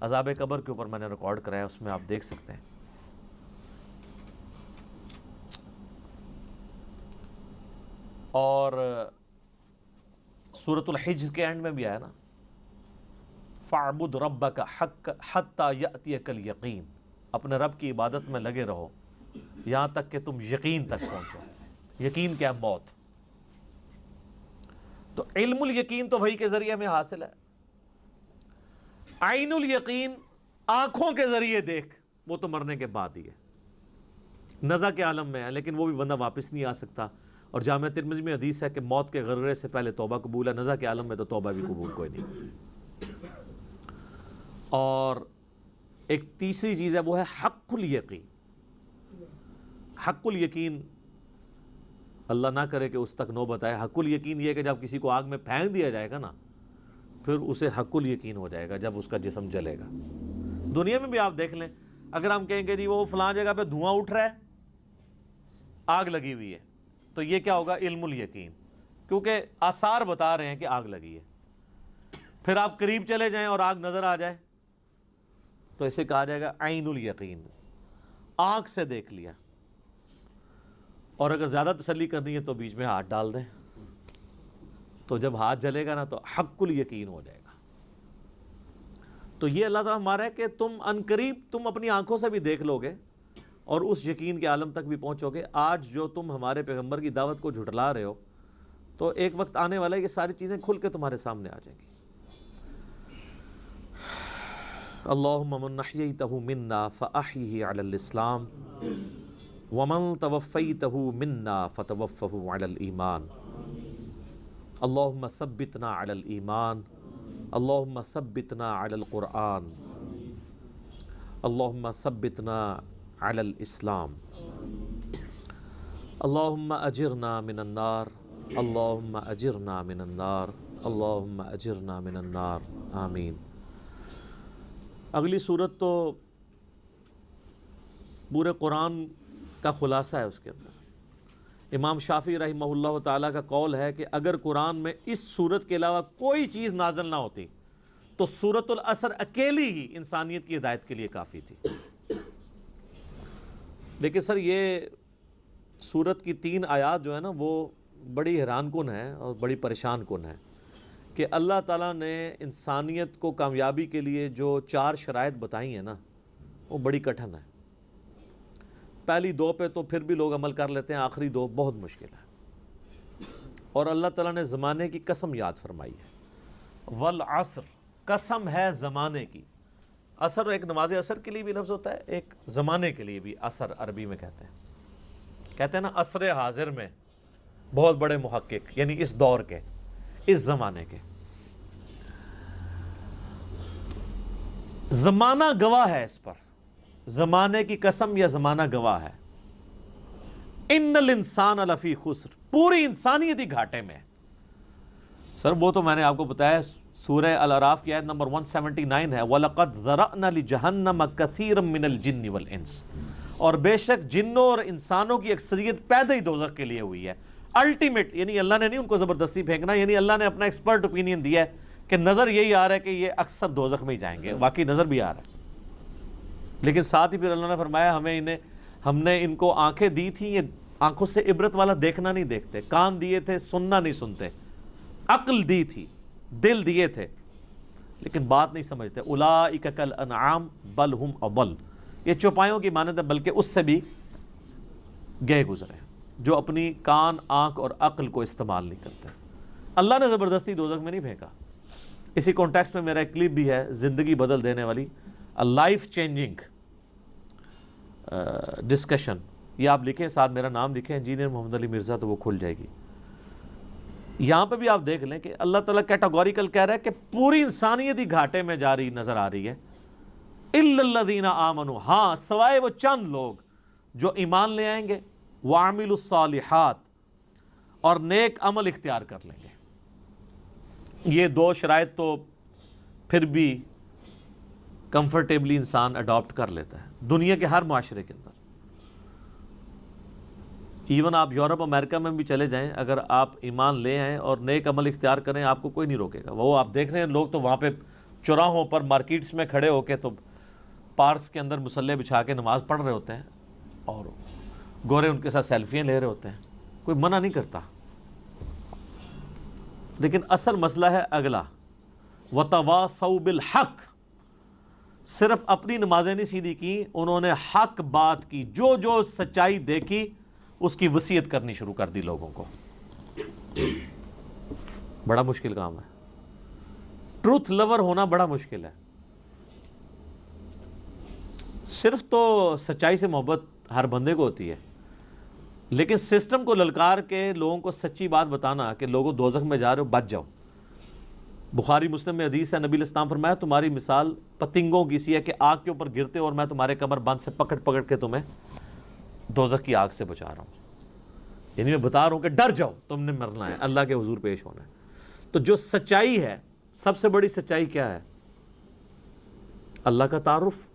عذاب قبر کے اوپر میں نے ریکارڈ کرایا، اس میں آپ دیکھ سکتے ہیں۔ اور سورۃ الحجر کے اینڈ میں بھی آیا نا، فَاعْبُدْ رَبَّكَ حَتَّى يَأْتِيَكَ الْيَقِينُ، اپنے رب کی عبادت میں لگے رہو یہاں تک کہ تم یقین تک پہنچو۔ یقین کیا؟ موت۔ تو علم الیقین تو وحی کے ذریعے ہمیں حاصل ہے، عین الیقین آنکھوں کے ذریعے دیکھ، وہ تو مرنے کے بعد ہی ہے، نزع کے عالم میں ہے، لیکن وہ بھی بندہ واپس نہیں آ سکتا۔ اور جامعہ ترمذی میں حدیث ہے کہ موت کے غرغرے سے پہلے توبہ قبول ہے، نزع کے عالم میں تو توبہ بھی قبول کوئی نہیں۔ اور ایک تیسری چیز ہے، وہ ہے حق الیقین۔ حق الیقین اللہ نہ کرے کہ اس تک نوبت آئے۔ حق الیقین یہ کہ جب کسی کو آگ میں پھینک دیا جائے گا نا، پھر اسے حق الیقین ہو جائے گا جب اس کا جسم جلے گا۔ دنیا میں بھی آپ دیکھ لیں، اگر ہم کہیں گے جی وہ فلاں جگہ پہ دھواں اٹھ رہا ہے، آگ لگی ہوئی ہے، تو یہ کیا ہوگا؟ علم الیقین، کیونکہ آثار بتا رہے ہیں کہ آگ لگی ہے۔ پھر آپ قریب چلے جائیں اور آگ نظر آ جائے تو اسے کہا جائے گا عین الیقین، آنکھ سے دیکھ لیا۔ اور اگر زیادہ تسلی کرنی ہے تو بیچ میں ہاتھ ڈال دیں، تو جب ہاتھ جلے گا نا تو حق الیقین ہو جائے گا۔ تو یہ اللہ تعالیٰ ہمارا ہے کہ تم عنقریب تم اپنی آنکھوں سے بھی دیکھ لو گے اور اس یقین کے عالم تک بھی پہنچو گے۔ آج جو تم ہمارے پیغمبر کی دعوت کو جھٹلا رہے ہو، تو ایک وقت آنے والا ہے یہ ساری چیزیں کھل کے تمہارے سامنے آ جائیں گی۔ اللہم من احییتہ منا فاحیہ علی الاسلام ومن توفیتہ منا فتوفہ علی الایمان، اللہم ثبتنا علی الایمان، اللہم ثبتنا علی القرآن، اللہم ثبتنا علی الاسلام، اللہم اجرنا من النار، اللہم اجرنا من النار، اللہم اجرنا من النار، آمین۔ اگلی صورت تو پورے قرآن کا خلاصہ ہے۔ اس کے اندر امام شافعی رحمہ اللہ تعالیٰ کا قول ہے کہ اگر قرآن میں اس صورت کے علاوہ کوئی چیز نازل نہ ہوتی تو سورۃ العصر اکیلی ہی انسانیت کی ہدایت کے لیے کافی تھی۔ لیکن سر یہ سورت کی 3 آیات جو ہے نا، وہ بڑی حیران کن ہے اور بڑی پریشان کن ہے کہ اللہ تعالیٰ نے انسانیت کو کامیابی کے لیے جو 4 شرائط بتائی ہیں نا، وہ بڑی کٹھن ہے۔ پہلی 2 پہ تو پھر بھی لوگ عمل کر لیتے ہیں، آخری 2 بہت مشکل ہے۔ اور اللہ تعالیٰ نے زمانے کی قسم یاد فرمائی ہے، والعصر، قسم ہے زمانے کی۔ عصر ایک نماز عصر کے لیے بھی لفظ ہوتا ہے، ایک زمانے کے لیے بھی عصر عربی میں کہتے ہیں نا، عصر حاضر میں بہت بڑے محقق، یعنی اس دور کے، اس زمانے کے۔ زمانہ گواہ ہے اس پر، زمانے کی قسم یا زمانہ گواہ ہے۔ ان الانسان لفی خسر، پوری انسانیت ہی گھاٹے میں ہے۔ سر وہ تو میں نے آپ کو بتایا، سورہ الاعراف کی آیت نمبر 179 ہے، وَلَقَدْ ذَرَأْنَا لِجَهَنَّمَ كَثِيرًا مِّنَ الْجِنِّ وَالْإِنسِ، اور بے شک جنوں اور انسانوں کی اکثریت پیدا ہی دوزخ کے لیے ہوئی ہے۔ الٹیمیٹ، یعنی اللہ نے نہیں ان کو زبردستی پھینکنا، یعنی اللہ نے اپنا ایکسپرٹ اوپینین دیا ہے کہ نظر یہی آ رہا ہے کہ یہ اکثر دوزخ میں ہی جائیں گے، واقعی نظر بھی آ رہا ہے۔ لیکن ساتھ ہی پھر اللہ نے فرمایا ہم نے ان کو آنکھیں دی تھیں، یہ آنکھوں سے عبرت والا دیکھنا نہیں دیکھتے، کان دیے تھے سننا نہیں سنتے، عقل دی تھی، دل دیے تھے، لیکن بات نہیں سمجھتے۔ اولئک کالانعام بل ہم اضل، یہ چوپایوں کی مانند ہے بلکہ اس سے بھی گئے گزرے ہیں، جو اپنی کان، آنکھ اور عقل کو استعمال نہیں کرتے۔ اللہ نے زبردستی دوزخ میں نہیں پھینکا۔ اسی کانٹیکسٹ میں میرا ایک کلپ بھی ہے، زندگی بدل دینے والی، لائف چینجنگ ڈسکشن، یہ آپ لکھیں، ساتھ میرا نام لکھیں، انجینئر محمد علی مرزا، تو وہ کھل جائے گی۔ یہاں پہ بھی آپ دیکھ لیں کہ اللہ تعالیٰ کیٹاگوریکل کہہ رہا ہے کہ پوری انسانیت ہی گھاٹے میں جا رہی نظر آ رہی ہے، الا الذین آمنوا، ہاں سوائے وہ چند لوگ جو ایمان لے آئیں گے، وعملوا الصالحات، اور نیک عمل اختیار کر لیں گے۔ یہ 2 شرائط تو پھر بھی کمفرٹیبلی انسان اڈاپٹ کر لیتا ہے دنیا کے ہر معاشرے کے اندر۔ ایون آپ یورپ امریکہ میں بھی چلے جائیں، اگر آپ ایمان لے آئیں اور نیک عمل اختیار کریں، آپ کو کوئی نہیں روکے گا۔ وہ آپ دیکھ رہے ہیں لوگ تو وہاں پہ چوراہوں پر مارکیٹس میں کھڑے ہو کے تو پارکس کے اندر مصلے بچھا کے نماز پڑھ رہے ہوتے ہیں اور گورے ان کے ساتھ سیلفیاں لے رہے ہوتے ہیں، کوئی منع نہیں کرتا، لیکن اصل مسئلہ ہے اگلا، وَتَوَاصَوْا بِالْحَقِّ، صرف اپنی نمازیں نہیں سیدھی کی، انہوں نے حق بات کی، جو جو سچائی دیکھی اس کی وصیت کرنی شروع کر دی لوگوں کو۔ بڑا مشکل کام ہے، ٹروتھ لور ہونا بڑا مشکل ہے۔ صرف تو سچائی سے محبت ہر بندے کو ہوتی ہے، لیکن سسٹم کو للکار کے لوگوں کو سچی بات بتانا کہ لوگوں دوزخ میں جا رہے ہو بچ جاؤ۔ بخاری مسلم میں حدیث ہے، نبی علیہ السلام فرمایا تمہاری مثال پتنگوں کی سی ہے کہ آگ کے اوپر گرتے ہو اور میں تمہارے کمر بند سے پکڑ پکڑ کے تمہیں دوزخ کی آگ سے بچا رہا ہوں، یعنی میں بتا رہا ہوں کہ ڈر جاؤ، تم نے مرنا ہے، اللہ کے حضور پیش ہونا ہے۔ تو جو سچائی ہے، سب سے بڑی سچائی کیا ہے؟ اللہ کا تعارف،